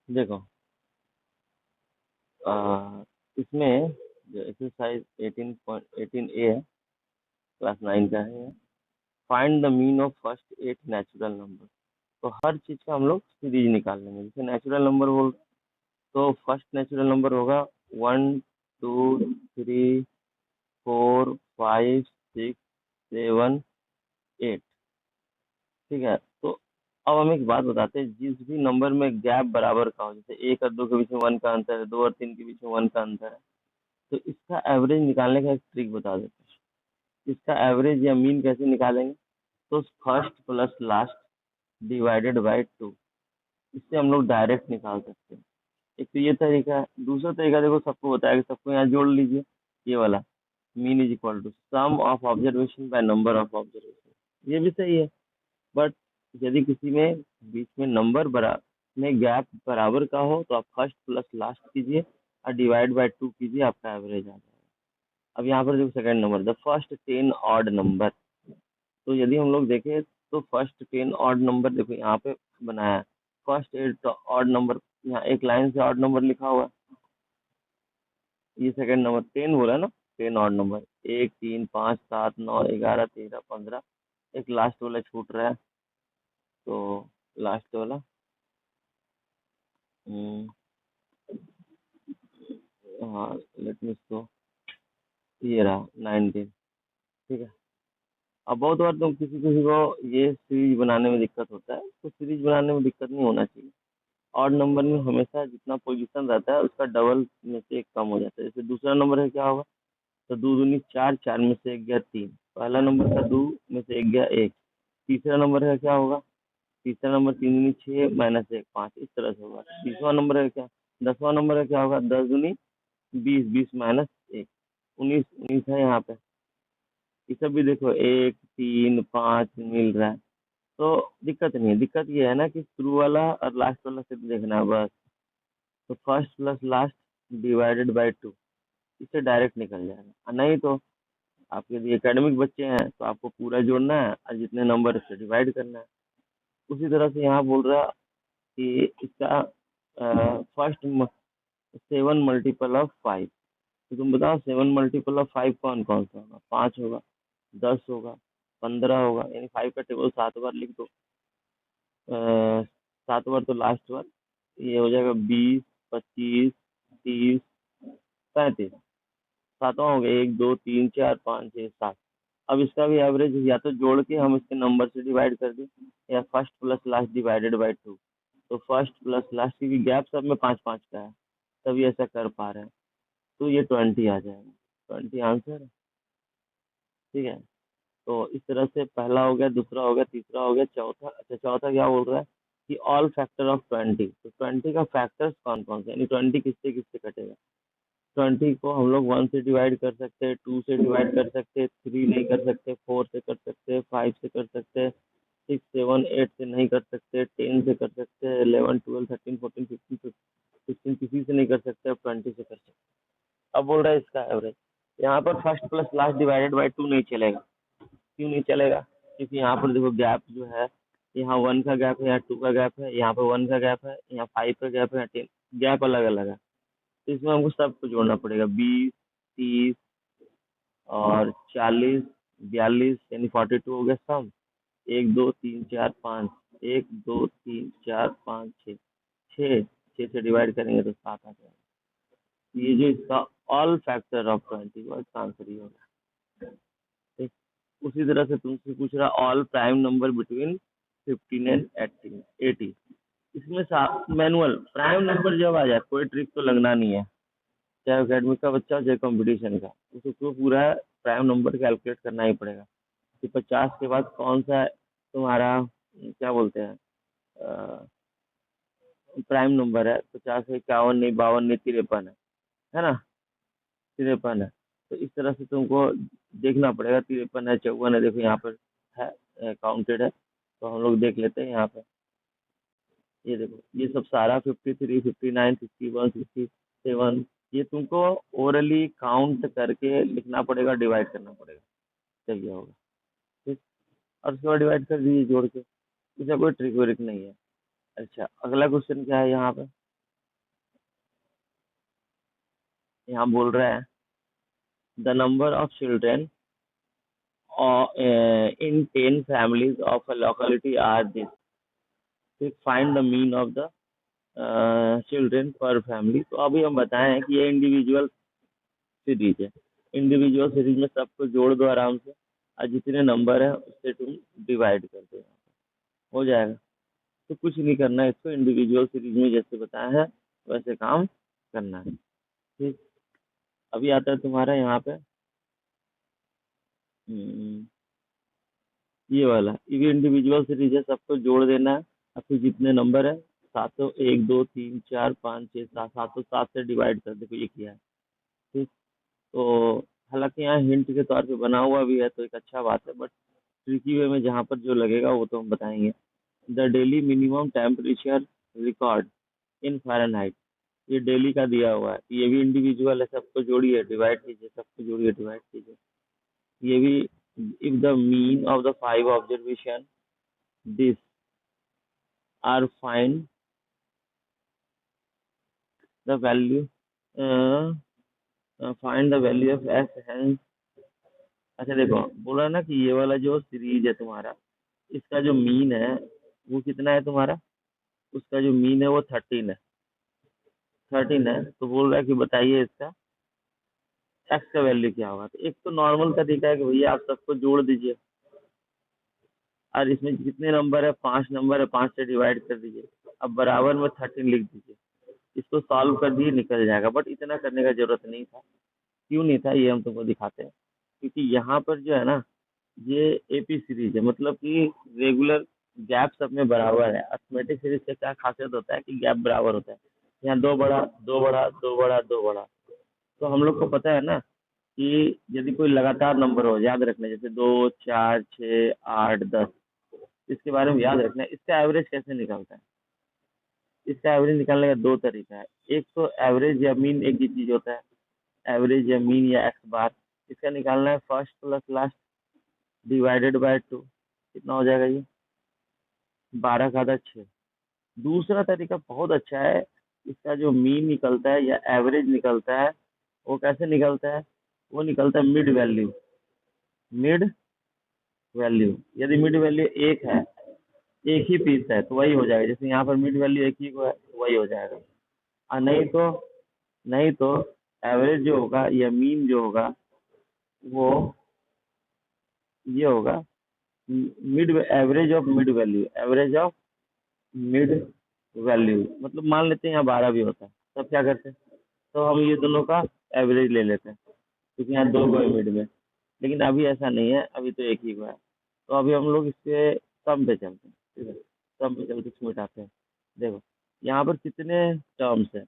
देखो, इसमें जो एक्सरसाइज 18.18 ए है, क्लास 9 का है। Find the mean of first 8 natural number. तो हर चीज का हम लोग सीरीज निकाल लेंगे। जैसे नेचुरल नंबर बोल, तो फर्स्ट नेचुरल नंबर होगा 1 2 3 4 5 6 7 8। ठीक है, तो अब हम एक बात बताते हैं, जिस भी नंबर में गैप बराबर का हो, जैसे 1 और 2 के बीच में 1 का अंतर है, 2 और 3 के बीच में 1 का अंतर है, तो इसका एवरेज निकालने का एक ट्रिक बता देते हैं। इसका एवरेज या मीन कैसे निकालेंगे? तो first plus last divided by 2, इससे हम लोग डायरेक्ट निकाल सकते हैं। एक तो ये तरीका है। दूसरा तरीका देखो, सबको बताया कि सबको यहाँ जोड़ लीजिए, ये वाला mean is equal to sum of observation by number of observation. ये भी सही है, बट यदि किसी में बीच में नंबर बराबर में गैप बराबर का हो, तो आप फर्स्ट प्लस लास्ट कीजिए और डिवाइड बाय 2 कीजिए, आपका एवरेज आ जाएगा। अब यहाँ पर देखो, second number the first 10 odd number. तो यदि हम लोग देखें, तो फर्स्ट 10 ऑड नंबर देखो यहाँ पे बनाया है। फर्स्ट 8 ऑड नंबर, यहाँ एक लाइन से ऑड नंबर लिखा हुआ है। ये सेकंड नंबर 10 बोला ना, 10 ऑड नंबर, 1 3 5 7 9 11 13 15। एक लास्ट वाला छूट रहा है, तो लास्ट वाला हम्म, हाँ, लेट मी सो, ये रहा 19। ठीक है। अब बहुत बार तो किसी किसी को ये सीरीज बनाने में दिक्कत होता है, तो सीरीज बनाने में दिक्कत नहीं होना चाहिए। ऑड नंबर में हमेशा जितना पोजीशन रहता है, उसका डबल में से एक कम हो जाता है। जैसे दूसरा नंबर है, क्या होगा? तो 2 दूनी 4, 4 में से 1 गया 3। पहला नंबर का 2 में से 1 गया 1। तीसरा नंबर है, क्या होगा? तीसरा नंबर 3 दूनी 6 माइनस 1 5, इस तरह से होगा। तीसवा नंबर है क्या? 10वां नंबर है, क्या होगा? 10 दूनी 20, 20 माइनस 1 19, 19 है यहाँ पे। ये सब भी देखो, 1 3 5 मिल रहा है, तो दिक्कत नहीं है। दिक्कत ये है ना कि शुरू वाला और लास्ट वाला सिर्फ देखना है बस। तो first plus last divided by 2, इससे डायरेक्ट निकल जाएगा। और नहीं तो आप यदि एकेडमिक बच्चे हैं, तो आपको पूरा जोड़ना है और जितने नंबर उससे डिवाइड करना है। उसी तरह से यहाँ बोल रहा कि इसका फर्स्ट 7 मल्टीपल ऑफ 5। तो तुम बताओ, 7 मल्टीपल ऑफ 5 कौन कौन सा होगा? 5 होगा, 10 होगा, 15 होगा। यानी 5 का टेबल 7 बार लिख दो। 7 बार तो लास्ट बार ये हो जाएगा 20, 25, 30, 35। सातवां हो गया 1 2 3 4 5 6 7। अब इसका भी एवरेज या तो जोड़ के हम इसके नंबर से डिवाइड कर दें, या first plus last divided by 2। तो फर्स्ट प्लस लास्ट की भी गैप सब में 5 5 का है, तभी ऐसा कर पा रहे हैं। तो ये 20 आ जाएगा। 20 आंसर है। ठीक है। तो इस तरह से पहला हो गया, दूसरा हो गया, तीसरा हो गया, चौथा। अच्छा, चौथा क्या बोल रहा है कि ऑल फैक्टर ऑफ 20। तो 20 का फैक्टर्स कौन कौन से, यानी 20 किससे किससे कटेगा? 20 को हम लोग 1 से डिवाइड कर सकते हैं, 2 से डिवाइड कर सकते हैं, 3 नहीं कर सकते, 4 से कर सकते हैं, 5 से कर सकते हैं, 6 7 8 से नहीं कर सकते, 10 से कर सकते हैं, 11 12 13 14 15 16 किसी से नहीं कर सकते, अब 20 से कर सकते हैं। अब बोल रहा है इसका एवरेज। यहाँ पर first plus last divided by 2 नहीं चलेगा। क्यों नहीं चलेगा? क्योंकि यहाँ पर देखो, गैप जो है, यहाँ 1 का गैप है, यहाँ 2 का गैप है, यहाँ पर 1 का गैप है, यहाँ 5 का गैप है, यहाँ 10। गैप अलग अलग है, तो इसमें हमको सबको जोड़ना पड़ेगा। 20, 30 और 40, 42, यानी 42 हो गया सम। 1 2 3 4 5, 1 2 3 4 5 6, 6 6 से डिवाइड करेंगे तो 7 आ जाएगा। ये जो इसका ऑल फैक्टर ऑफ 20 वो इसका आंसर ही होगा। ठीक। उसी तरह से तुमसे पूछ रहा all prime number between 15 and 80। इसमें मैनुअल प्राइम नंबर जब आ जाए, कोई ट्रिक तो लगना नहीं है। चाहे अकेडमिक का बच्चा हो, चाहे कंपटीशन का, उसको पूरा प्राइम नंबर कैलकुलेट करना ही पड़ेगा कि 50 के बाद कौन सा तुम्हारा क्या बोलते हैं प्राइम नंबर है। 50 है, 51 नहीं, 52 नहीं, 53 है ना? 53 है। तो इस तरह से तुमको देखना पड़ेगा। 53 है, 54 है, देखो यहाँ पर है, काउंटेड है। तो हम लोग देख लेते हैं यहाँ पे। ये देखो, ये सब सारा 53, 59, 61, 67, ये तुमको ओरली काउंट करके लिखना पड़ेगा, डिवाइड करना पड़ेगा, तब ये होगा। ठीक। और उसके बाद डिवाइड कर दीजिए जोड़ के। इसमें कोई ट्रिक व्रिक नहीं है। अच्छा, अगला क्वेश्चन क्या है यहाँ पे? यहाँ बोल रहा है the number of children in 10 families of a locality are this. Find the mean of the children per family. तो अभी हम बताएं कि ये इंडिविजुअल सीरीज है। इंडिविजुअल सीरीज में सबको जोड़ दो आराम से और जितने नंबर है उससे तुम डिवाइड कर दो, हो जाएगा। तो कुछ नहीं करना है, इसको इंडिविजुअल सीरीज में जैसे बताया है वैसे काम करना है। ठीक, अभी आता है तुम्हारा यहाँ पे ये वाला, ये इंडिविजुअल सीरीज है, सबको जोड़ देना है और फिर जितने नंबर है सातों, 1 2 3 4 5 6 7, सातों 7 से डिवाइड कर, देखो ये किया है। ठीक, तो हालांकि यहाँ हिंट के तौर पे बना हुआ भी है तो एक अच्छा बात है, बट ट्रिकी वे में जहाँ पर जो लगेगा वो तो हम बताएंगे। The daily minimum temperature record in Fahrenheit, ये डेली का दिया हुआ है, ये भी इंडिविजुअल है, सबको जोड़िए डिवाइड कीजिए, सबको जोड़िए डिवाइड कीजिए। ये भी if the mean of the 5 observation this are find the value find the value of s hence। अच्छा देखो, बोला ना कि ये वाला जो सीरीज है तुम्हारा, इसका जो मीन है वो कितना है तुम्हारा, उसका जो मीन है वो 13 है। 13 है, तो बोल रहा है कि बताइए इसका एक्स का वैल्यू क्या होगा। तो एक तो नॉर्मल तरीका है कि भैया आप सबको जोड़ दीजिए और इसमें जितने नंबर है, 5 नंबर है, 5 से डिवाइड कर दीजिए, अब बराबर में 13 लिख दीजिए। इसको सॉल्व कर दिए निकल जाएगा, बट इतना करने का जरूरत नहीं था। क्यों नहीं था ये हम तुमको दिखाते हैं। क्योंकि यहाँ पर जो है ना, ये एपी सीरीज है, मतलब कि रेगुलर गैप सब में बराबर है। अर्थमेटिक सीरीज का क्या खासियत होता है कि गैप बराबर होता है, यहाँ दो बड़ा दो बड़ा दो बड़ा दो बड़ा। तो हम लोग को पता है ना कि यदि कोई लगातार नंबर हो, याद रखना, जैसे 2 4 6 8 10, इसके बारे में याद रखना है। इसका एवरेज कैसे निकलता है, इसका एवरेज निकालने का दो तरीका है। एक तो एवरेज या मीन एक ही चीज होता है, एवरेज या मीन या एक्स बार। इसका निकालना है first plus last divided by 2, कितना हो जाएगा ये 12 का आधा 6। दूसरा तरीका बहुत अच्छा है, इसका जो मीन निकलता है या एवरेज निकलता है वो कैसे निकलता है, वो निकलता है मिड वैल्यू। मिड वैल्यू, यदि मिड वैल्यू एक है, एक ही पीस है, तो वही हो जाएगा। जैसे यहाँ पर मिड वैल्यू एक ही को है, तो वही हो जाएगा। और नहीं तो एवरेज जो होगा या मीन जो होगा वो ये होगा mid average of mid value, average of mid value. मतलब मान लेते हैं यहाँ 12 भी होता है, तब क्या करते हैं, तो हम ये दोनों का एवरेज ले लेते हैं, क्योंकि यहाँ दो को है मिड में। लेकिन अभी ऐसा नहीं है, अभी तो एक ही को है। तो अभी हम लोग इसके सम पे चलते हैं। ठीक है, सम पे चलते इसको मिटाते हैं। देखो यहाँ पर कितने टर्म्स है,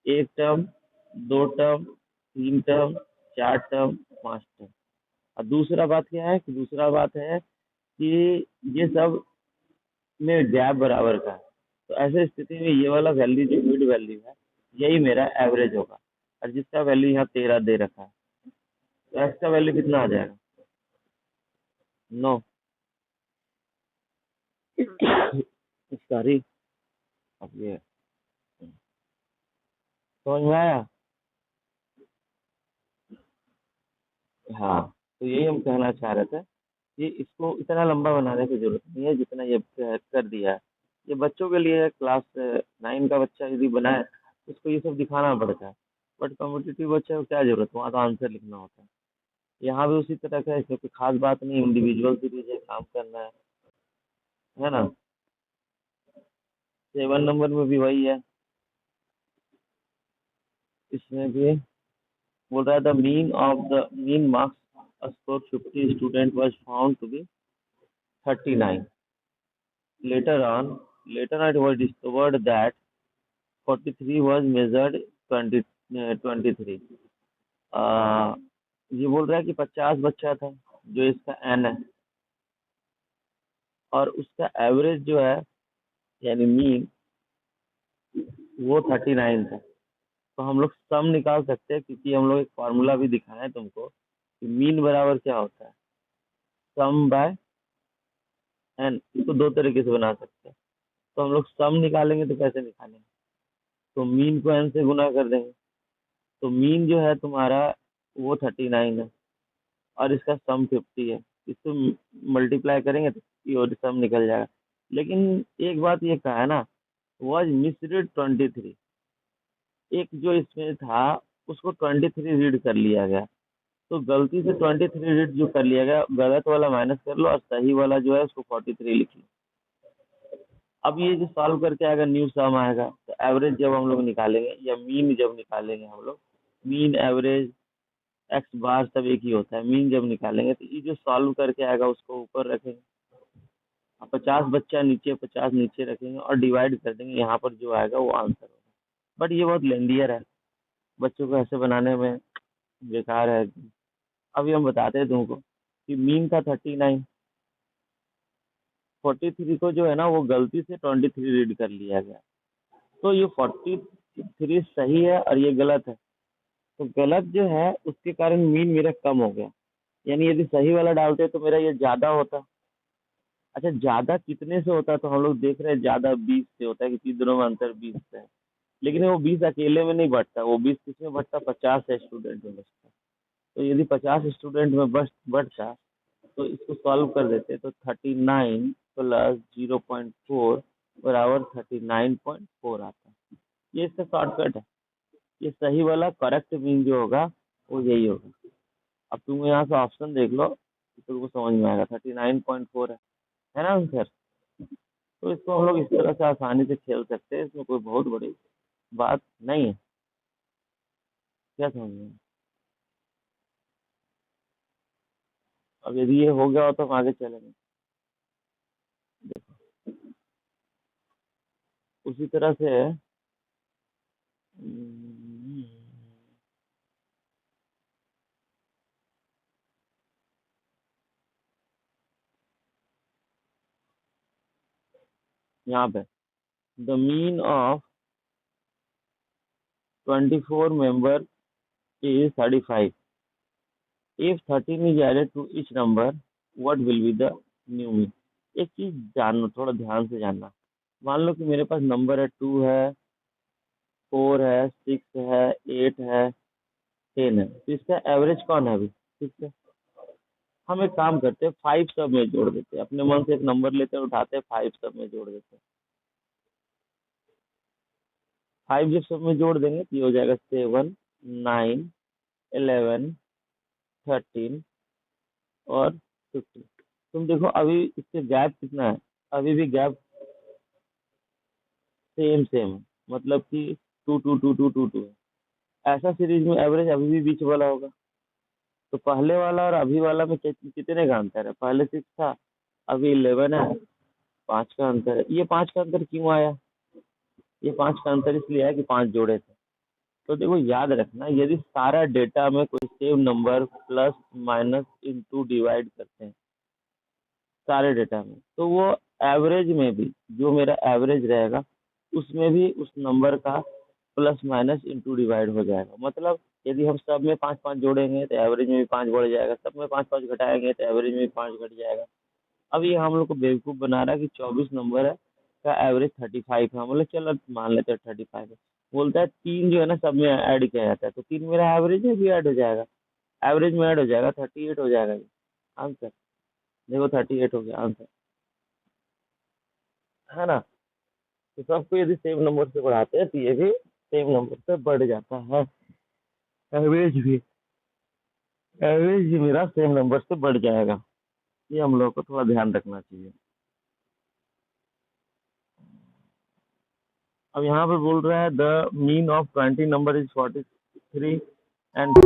एक टर्म, दो टर्म, तीन टर्म, चार टर्म, पांच टर्म। और दूसरा बात क्या है कि दूसरा बात है कि ये सब में गैप बराबर का है। तो ऐसे स्थिति में ये वाला वैल्यू जो मिड वैल्यू है यही मेरा एवरेज होगा, और जिसका वैल्यू यहाँ 13 दे रखा है, तो एक्स का वैल्यू कितना आ जाएगा 9। सॉरी, अब ये समझ में आया। हाँ, तो यही हम कहना चाह रहे थे कि इसको इतना लंबा बनाने की जरूरत नहीं है जितना ये कर दिया है। ये बच्चों के लिए, क्लास 9 का बच्चा यदि बनाए तो उसको ये सब दिखाना पड़ता है। बट कॉम्पिटिटिव बच्चे को क्या जरूरत है, वहाँ तो आंसर लिखना होता है। यहाँ भी उसी तरह का है, इसमें कोई खास बात नहीं, इंडिविजुअल सीरीज है, काम करना है ना। 7 नंबर में भी वही है, इसमें भी बोल रहा था mean marks score 50 student was found to be 39। Later on it was discovered that 43 was measured 23। आ, ये बोल रहा है कि 50 बच्चा था जो इसका एन है, और उसका एवरेज जो है यानी मीन वो 39 था। तो हम लोग सम निकाल सकते हैं, क्योंकि हम लोग एक फार्मूला भी दिखाए हैं तुमको कि मीन बराबर क्या होता है, सम बाय एन। इसको दो तरीके से बना सकते हैं। तो हम लोग सम निकालेंगे तो कैसे निकालेंगे, तो मीन को एन से गुना कर देंगे, तो मीन जो है तुम्हारा वो 39 है और इसका सम 50 है। इसको मल्टीप्लाई करेंगे तो ये और सम निकल जाएगा। लेकिन एक बात ये कहा है ना, वॉज मिसरीड 23। एक जो इसमें था उसको 23 रीड कर लिया गया, तो गलती से 23 रीड जो कर लिया गया, गलत वाला माइनस कर लो और सही वाला जो है उसको 43 लिख लो। अब ये जो सॉल्व करके आएगा न्यू सम आएगा, तो एवरेज जब हम लोग निकालेंगे या मीन जब निकालेंगे हम लोग, मीन एवरेज एक्स बार सब एक ही होता है, मीन जब निकालेंगे तो ये जो सॉल्व करके आएगा उसको ऊपर रखेंगे, 50 बच्चा नीचे 50 नीचे रखेंगे और डिवाइड कर देंगे, यहाँ पर जो आएगा वो आंसर होगा। बट ये बहुत लेंदियर है, बच्चों को ऐसे बनाने में बेकार है। अभी हम बताते हैं तुमको कि मीन था 39, 43 को जो है ना वो गलती से 23 रीड कर लिया गया, तो ये 43 सही है और ये गलत है। तो गलत जो है उसके कारण मीन मेरा कम हो गया, यानी यदि सही वाला डालते तो मेरा ये ज्यादा होता। अच्छा, ज्यादा कितने से होता, तो हम लोग देख रहे हैं ज्यादा 20 से होता है, क्योंकि दोनों में अंतर 20 से है। लेकिन वो 20 अकेले में नहीं बढ़ता, वो 20 किसमें बढ़ता, 50 स्टूडेंट में बचता। तो यदि 50 स्टूडेंट में बढ़ता तो इसको सॉल्व कर देते, तो 39 प्लस 0.4 बराबर 39.4 आता है। ये इसका शॉर्टकट है। ये सही वाला करेक्ट मीन जो होगा वो यही होगा। अब तुम यहाँ से ऑप्शन देख लो तो तुमको समझ में आएगा, 39.4 है ना आंसर। तो इसको हम लोग इस तरह से आसानी से खेल सकते हैं, इसमें कोई बहुत बड़ी बात नहीं है। क्या समझ में आया? अब यदि ये हो गया हो तो हम आगे चलेंगे। उसी तरह से यहाँ पे the mean of 24 member is 35. If 13 is added to each number, what will be the new mean? एक चीज जानना, थोड़ा ध्यान से जानना। मान लो कि मेरे पास नंबर है 2 है, 4 है, 6 है, 8 है, 10 है, तो इसका एवरेज कौन है अभी? 6 है। हम एक काम करते हैं, 5 सब में जोड़ देते हैं, अपने मन से एक नंबर लेते हैं, उठाते हैं, 5 सब में जोड़ देते हैं। 5 जब सब में जोड़ देंगे तो ये हो जाएगा 7, 9, 11, 13 और 15। तुम देखो अभी इसके गैप कितना है, अभी भी गैप सेम सेम है, मतलब कि 2 2 2 2 2 2 है। ऐसा सीरीज में एवरेज अभी भी बीच वाला होगा। तो पहले वाला और अभी वाला में कितने का अंतर है? पहले 6 था, अभी 11 है, 5 का अंतर है। ये 5 का अंतर क्यों आया? ये 5 का अंतर इसलिए है कि 5 जोड़े थे। तो देखो याद रखना, यदि सारा डेटा में कोई same number plus minus into divide करते हैं सारे डेटा में, तो वो एवरेज में भी जो मेरा एवरेज रहेगा उसमें भी उस नंबर का प्लस माइनस इंटू डिवाइड हो जाएगा। मतलब यदि हम सब में 5 5 जोड़ेंगे तो एवरेज में भी 5 बढ़ जाएगा, सब में 5 5 घटाएंगे तो एवरेज में भी 5 घट जाएगा। अब ये हम लोग को बेवकूफ बना रहा है कि 24 नंबर है का एवरेज 35 है। बोले चलो मान लेते हैं 35 है। बोलता है 3 जो है ना सब में ऐड किया जाता है, तो 3 मेरा एवरेज में भी ऐड हो जाएगा, एवरेज में ऐड हो जाएगा, 38 हो जाएगा ये आंसर। देखो 38 हो गया आंसर, है ना। तो सबको यदि सेम नंबर से बढ़ाते हैं तो ये भी सेम नंबर से बढ़ जाता है। एवरेज भी, एवरेज भी मेरा सेम नंबर से बढ़ जाएगा। ये हम लोग को थोड़ा ध्यान रखना चाहिए। अब यहाँ पे बोल रहा है the mean of 20 number is 43 and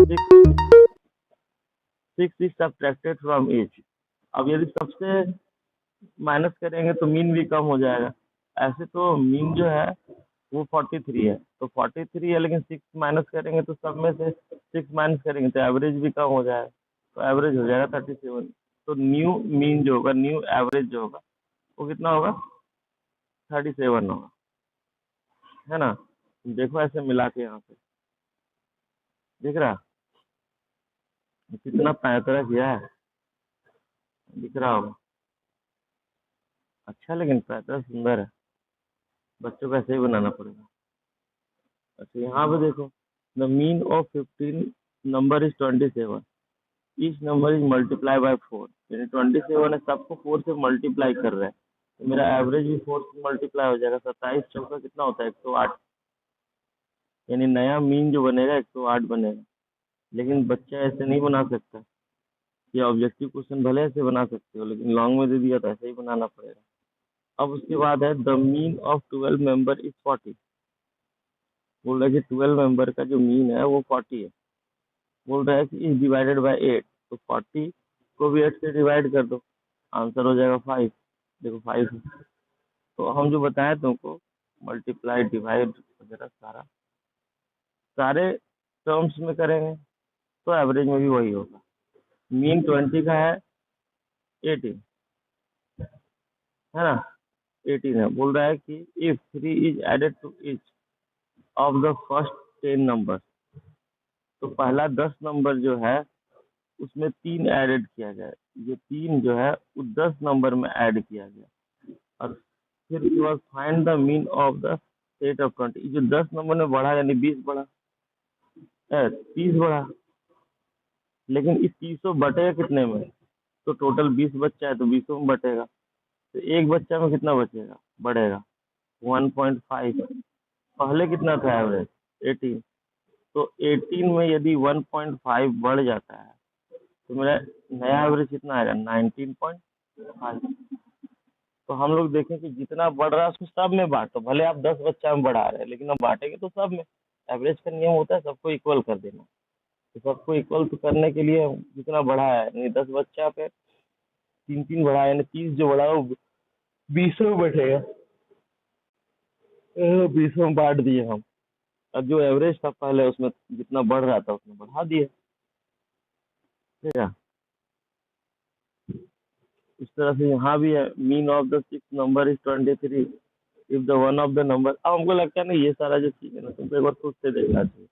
6 is subtracted from each. अब यदि सबसे माइनस करेंगे तो मीन भी कम हो जाएगा। ऐसे तो मीन जो है वो 43 है, तो 43 है, लेकिन 6 माइनस करेंगे तो सब में से 6 माइनस करेंगे तो एवरेज भी कम हो जाएगा, तो एवरेज हो जाएगा 37। तो न्यू मीन जो होगा, न्यू एवरेज जो होगा वो कितना होगा? 37 होगा, है ना। देखो ऐसे मिला के यहाँ पे दिख रहा कितना पैंतरा किया है, दिख रहा होगा। अच्छा, लेकिन पैंतरा सुंदर है, बच्चों को ऐसे ही बनाना पड़ेगा। अच्छा यहाँ पे देखो, the mean of 15 number is 27, each number is multiply by 4, यानी 27 है, सबको 4 से मल्टीप्लाई कर रहा है, तो मेरा एवरेज भी 4 से मल्टीप्लाई हो जाएगा। 27 चौका कितना होता है? 108, यानी नया मीन जो बनेगा 108 बनेगा। लेकिन बच्चा ऐसे नहीं बना सकता। ये ऑब्जेक्टिव क्वेश्चन भले ऐसे बना सकते हो, लेकिन लॉन्ग में दे दिया तो ऐसे ही बनाना पड़ेगा। अब उसके बाद है the mean of 12 member is 40। बोल रहा है कि 12 मेंबर का जो मीन है वो 40 है। बोल रहा है कि इज डिवाइडेड बाय 8, तो 40 को भी 8 से डिवाइड कर दो, आंसर हो जाएगा 5। देखो 5 है। तो हम जो बताए तुमको, मल्टीप्लाई डिवाइड वगैरह सारा सारे टर्म्स में करेंगे तो एवरेज में भी वही होगा। मीन 20 का है 18, है ना? 18 है। बोल रहा है कि if 3 is added to each of the first 10 number, तो पहला 10 नंबर जो है उसमें 3 ऐडेड किया जाए। ये 3 जो है वो 10 नंबर में ऐड किया गया, और फिर उसके बाद find the mean of the set of 20। जो 10 नंबर में बढ़ा यानी 20 बढ़ा, 30 बढ़ा, लेकिन इस 30 बटेगा कितने में? तो टोटल 20 बच्चा है तो 20 में बटेगा, तो एक बच्चा में कितना बचेगा? बढ़ेगा 1.5। पहले कितना था एवरेज? 18। तो 18 में यदि 1.5 बढ़ जाता है तो मेरा नया एवरेज कितना आएगा? 19.5। तो हम लोग देखें कि जितना बढ़ रहा है उसको सब में बांटो, भले आप 10 बच्चा में बढ़ा रहे हैं, लेकिन अब बांटेंगे तो सब में। एवरेज का नियम होता है सबको इक्वल कर देना। तो सबको इक्वल तो करने के लिए जितना बढ़ा है, यानी 10 बच्चा पे 3 3 बढ़ा, यानी 30 जो बढ़ा वो 20 में बैठेगा। 20 में बांट दिए हम। अब जो एवरेज था पहले उसमें जितना बढ़ रहा था उसमें बढ़ा दिए, ठीक है? इस तरह से यहाँ भी है, mean of the 6 number is 23 if the one of the number. अब हमको लगता है ना ये सारा जो चीज है ना तुमको एक बार खुद से देखना चाहिए,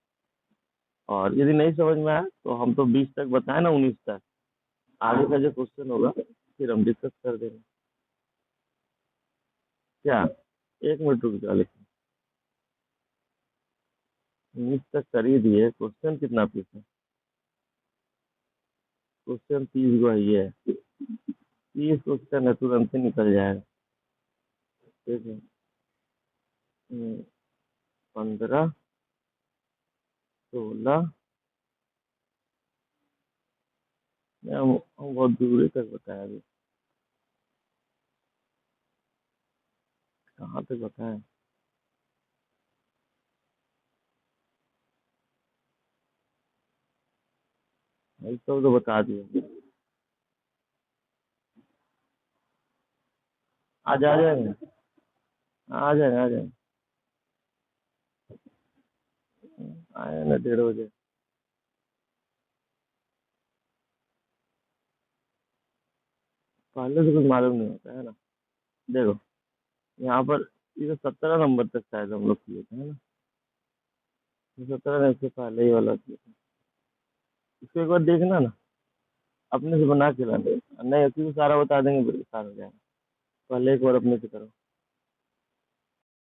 और यदि नहीं समझ में आया तो हम तो 20 तक बताए ना, 19 तक आगे का जो क्वेश्चन होगा फिर हम डिस्कस कर देंगे। क्या? एक मिनट रुक जाओ, लेकिन 19 तक कर ही दिए। क्वेश्चन कितना पीस है? क्वेश्चन 30 को ही है। 30 क्वेश्चन है, तुरंत ही निकल जाएगा। ठीक है। 15, 16, हम बहुत दूरी तक बताया अभी। कहाँ तक बताया? यही सब तो बता दिया। आज आ जाएंगे, आ जाएंगे, आ जाएंगे। आए ना 1:30 बजे। पहले से कुछ मालूम नहीं होता है ना। देखो यहाँ पर ये 17 नंबर तक शायद हम लोग किए थे, है ना? 17 नहीं, इससे पहले ही वाला किया था। इसको एक बार देखना ना, अपने से बना के लाना। नहीं, क्योंकि सारा बता देंगे बेकार हो जाएगा। पहले एक बार अपने से करो।